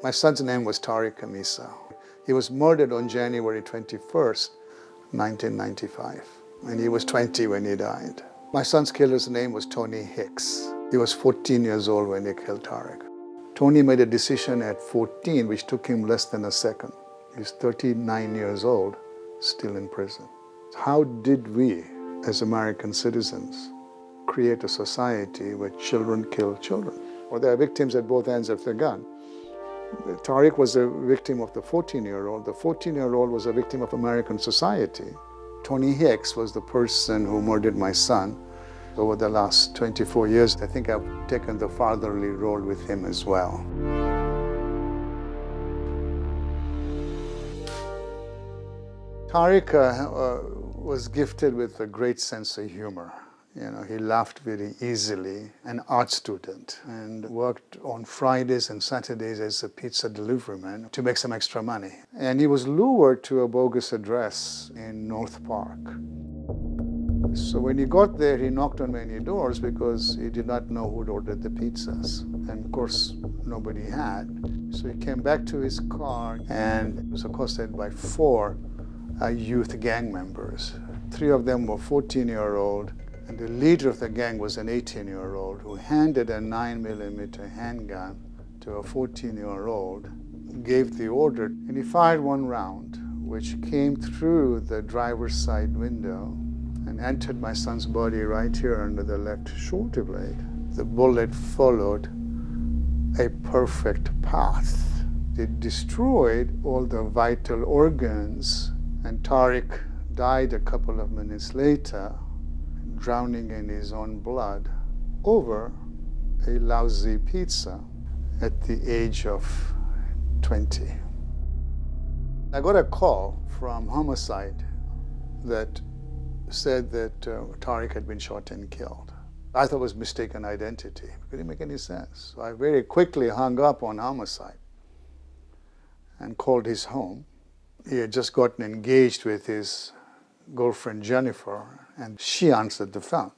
My son's name was Tariq. He was murdered on January 21st, 1995, and he was 20 when he died. My son's killer's name was Tony Hicks. He was 14 years old when they killed Tariq. Tony made a decision at 14, which took him less than a second. He's 39 years old, still in prison. How did we, as American citizens, create a society where children kill children? Well, there are victims at both ends of the gun. Tariq was a victim of the 14-year-old. The 14-year-old was a victim of American society. Tony Hicks was the person who murdered my son. Over the last 24 years, I think I've taken the fatherly role with him as well. Tariq was gifted with a great sense of humor. You know, he laughed very easily, an art student, and worked on Fridays and Saturdays as a pizza delivery man to make some extra money. And he was lured to a bogus address in North Park. So when he got there, he knocked on many doors because he did not know who'd ordered the pizzas. And of course, nobody had. So he came back to his car and was accosted by 4 youth gang members. 3 of them were 14-year-old, and the leader of the gang was an 18-year-old who handed a 9mm handgun to a 14-year-old, gave the order, and he fired 1 round, which came through the driver's side window and entered my son's body right here under the left shoulder blade. The bullet followed a perfect path. It destroyed all the vital organs, and Tariq died a couple of minutes later, drowning in his own blood over a lousy pizza at the age of 20. I got a call from homicide that said that Tariq had been shot and killed. I thought it was mistaken identity. It didn't make any sense. So I very quickly hung up on homicide and called his home. He had just gotten engaged with his girlfriend Jennifer, and she answered the phone.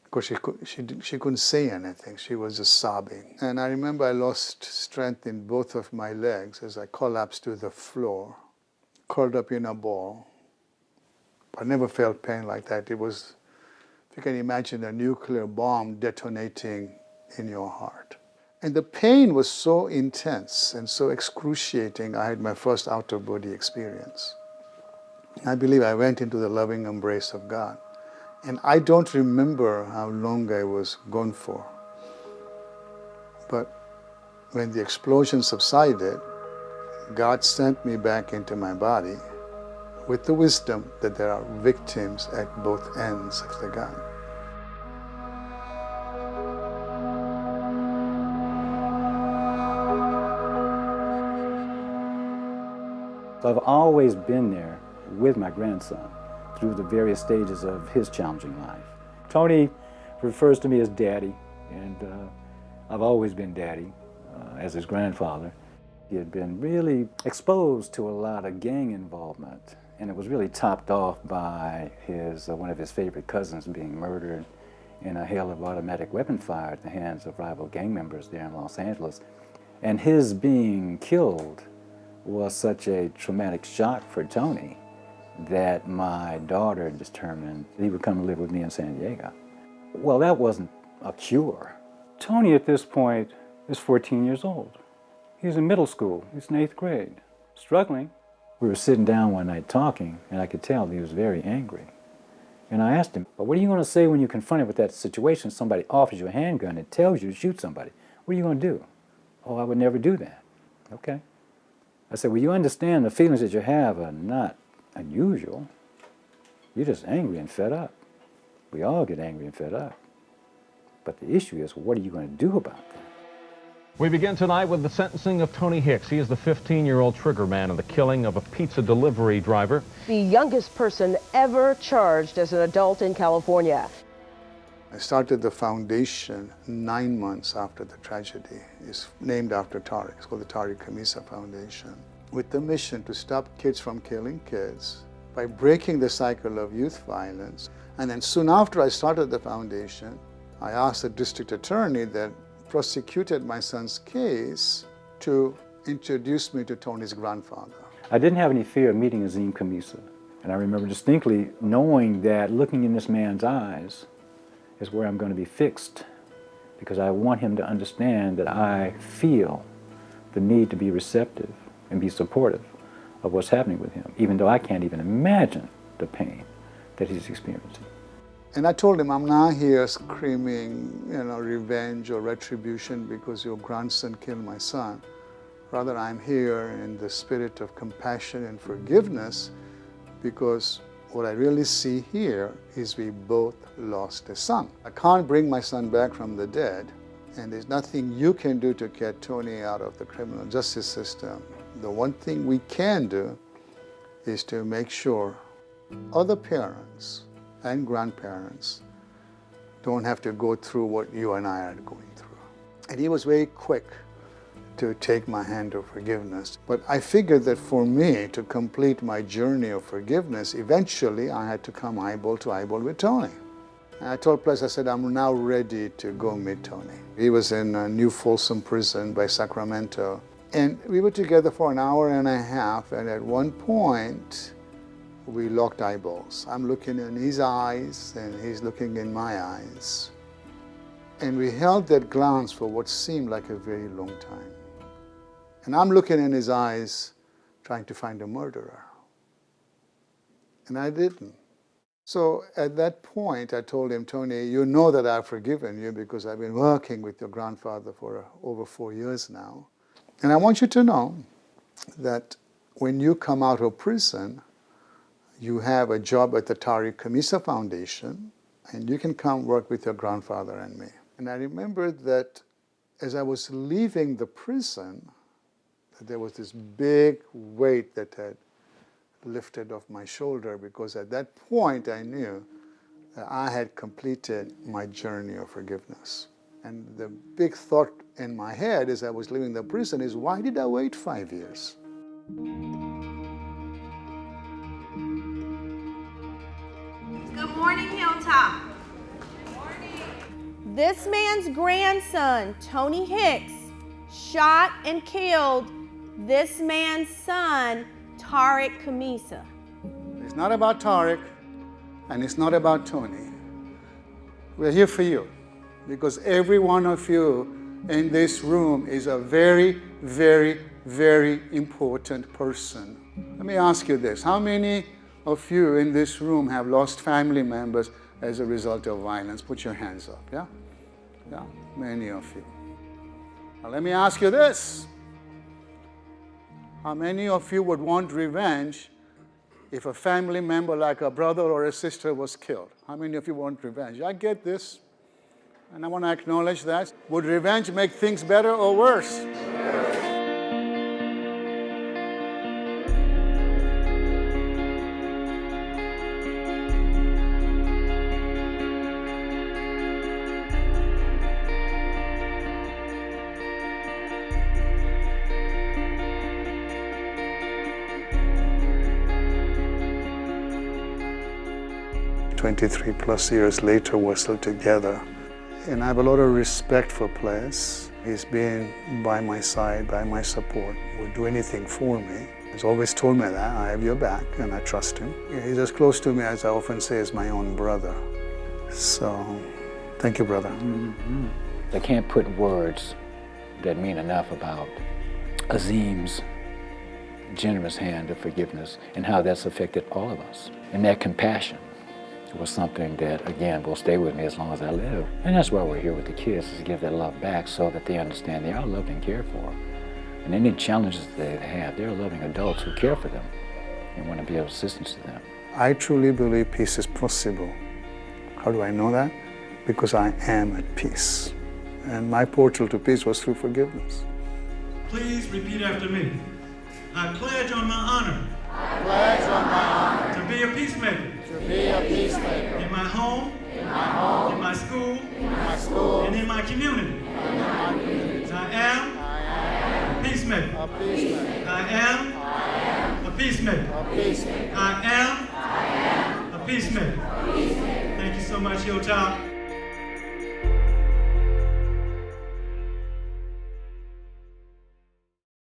Of course, she couldn't say anything. She was just sobbing. And I remember I lost strength in both of my legs as I collapsed to the floor, curled up in a ball. I never felt pain like that. It was, if you can imagine, a nuclear bomb detonating in your heart. And the pain was so intense and so excruciating, I had my first out-of-body experience. I believe I went into the loving embrace of God. And I don't remember how long I was gone for. But when the explosion subsided, God sent me back into my body with the wisdom that there are victims at both ends of the gun. So I've always been there with my grandson through the various stages of his challenging life. Tony refers to me as Daddy, and I've always been Daddy as his grandfather. He had been really exposed to a lot of gang involvement, and it was really topped off by one of his favorite cousins being murdered in a hail of automatic weapon fire at the hands of rival gang members there in Los Angeles. And his being killed was such a traumatic shock for Tony that my daughter determined he would come live with me in San Diego. Well, that wasn't a cure. Tony at this point is 14 years old. He's in middle school. He's in 8th grade, struggling. We were sitting down one night talking, and I could tell he was very angry. And I asked him, "But what are you going to say when you're confronted with that situation? Somebody offers you a handgun and tells you to shoot somebody. What are you going to do?" "Oh, I would never do that." "Okay." I said, "Well, you understand the feelings that you have are not unusual. You're just angry and fed up. We all get angry and fed up. But the issue is, what are you going to do about that?" We begin tonight with the sentencing of Tony Hicks. He is the 15-year-old trigger man in the killing of a pizza delivery driver. The youngest person ever charged as an adult in California. I started the foundation 9 months after the tragedy. It's named after Tariq. It's called the Tariq Foundation, with the mission to stop kids from killing kids by breaking the cycle of youth violence. And then soon after I started the foundation, I asked the district attorney that prosecuted my son's case to introduce me to Tony's grandfather. I didn't have any fear of meeting Azim Khamisa. And I remember distinctly knowing that looking in this man's eyes is where I'm going to be fixed, because I want him to understand that I feel the need to be receptive and be supportive of what's happening with him, even though I can't even imagine the pain that he's experiencing. And I told him, I'm not here screaming, revenge or retribution because your grandson killed my son. Rather, I'm here in the spirit of compassion and forgiveness, because what I really see here is we both lost a son. I can't bring my son back from the dead, and there's nothing you can do to get Tony out of the criminal justice system. The one thing we can do is to make sure other parents and grandparents don't have to go through what you and I are going through. And he was very quick to take my hand of forgiveness. But I figured that for me to complete my journey of forgiveness, eventually I had to come eyeball to eyeball with Tony. And I told Place, I said, I'm now ready to go meet Tony. He was in a New Folsom prison by Sacramento. And we were together for an hour and a half, and at one point, we locked eyeballs. I'm looking in his eyes, and he's looking in my eyes. And we held that glance for what seemed like a very long time. And I'm looking in his eyes, trying to find a murderer. And I didn't. So at that point, I told him, Tony, you know that I've forgiven you because I've been working with your grandfather for over 4 years now. And I want you to know that when you come out of prison, you have a job at the Tariq Khamisa Foundation, and you can come work with your grandfather and me. And I remembered that as I was leaving the prison, that there was this big weight that had lifted off my shoulder, because at that point I knew that I had completed my journey of forgiveness. And the big thought in my head as I was leaving the prison is, why did I wait 5 years? Good morning, Hilltop. Good morning. This man's grandson, Tony Hicks, shot and killed this man's son, Tariq Khamisa. It's not about Tariq, and it's not about Tony. We're here for you, because every one of you in this room is a very, very, very important person. Let me ask you this. How many of you in this room have lost family members as a result of violence? Put your hands up, yeah? Yeah, many of you. Now let me ask you this. How many of you would want revenge if a family member like a brother or a sister was killed? How many of you want revenge? I get this, and I want to acknowledge that. Would revenge make things better or worse? +23 years later, we're still together. And I have a lot of respect for Place. He's been by my side, by my support, would do anything for me. He's always told me that I have your back and I trust him. He's as close to me as I often say as my own brother. So, thank you, brother. Mm-hmm. I can't put words that mean enough about Azim's generous hand of forgiveness and how that's affected all of us. And that compassion was something that, again, will stay with me as long as I live. And that's why we're here with the kids, is to give that love back so that they understand they are loved and cared for. And any challenges they have, they're loving adults who care for them and want to be of assistance to them. I truly believe peace is possible. How do I know that? Because I am at peace. And my portal to peace was through forgiveness. Please repeat after me. I pledge on my honor. I pledge on my honor to be a peacemaker. to be a peacemaker In my home. in my home, In my school. in my school, And in my community. and in my community. I am a peacemaker. A peacemaker. I am a peacemaker. A peacemaker. I am a peacemaker. Thank you so much, Hilltop.